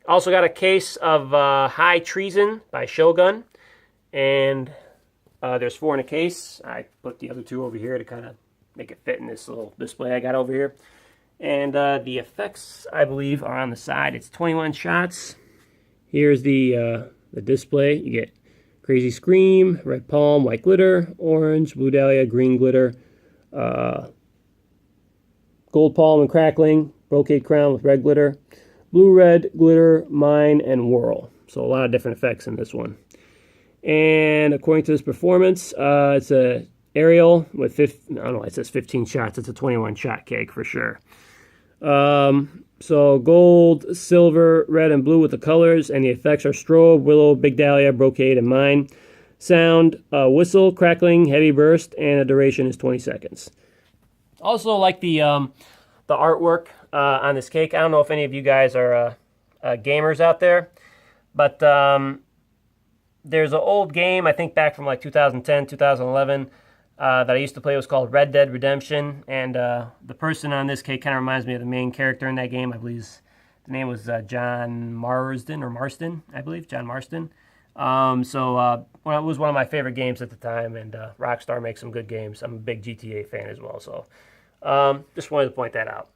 Also got a case of High Treason by Shogun, and there's 4 in a case. I put the other 2 over here to kind of make it fit in this little display I got over here. And the effects, I believe, are on the side. It's 21 shots. Here's the display. You get Crazy Scream, Red Palm, White Glitter, Orange, Blue Dahlia, Green Glitter, Gold Palm and Crackling, Brocade Crown with Red Glitter, Blue Red Glitter, Mine, and Whirl. So a lot of different effects in this one. And according to this performance, it's a aerial with I don't know, it says 15 shots. It's a 21 shot cake for sure. So gold, silver, red, and blue with the colors, and the effects are strobe, willow, big dahlia, brocade, and mine. Sound, whistle, crackling, heavy burst, and the duration is 20 seconds. Also like the artwork on this cake. I don't know if any of you guys are gamers out there, but there's an old game, I think back from like 2010, 2011, that I used to play. It was called Red Dead Redemption, and the person on this cake kind of reminds me of the main character in that game. I believe the name was John Marston, I believe, John Marston. Well, it was one of my favorite games at the time, and Rockstar makes some good games. I'm a big GTA fan as well, so just wanted to point that out.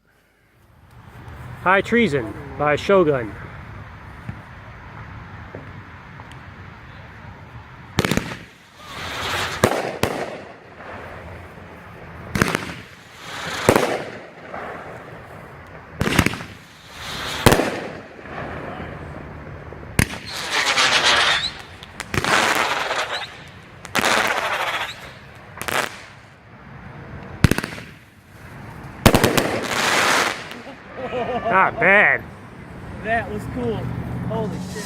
High Treason by Shogun. Not bad. That was cool. Holy shit.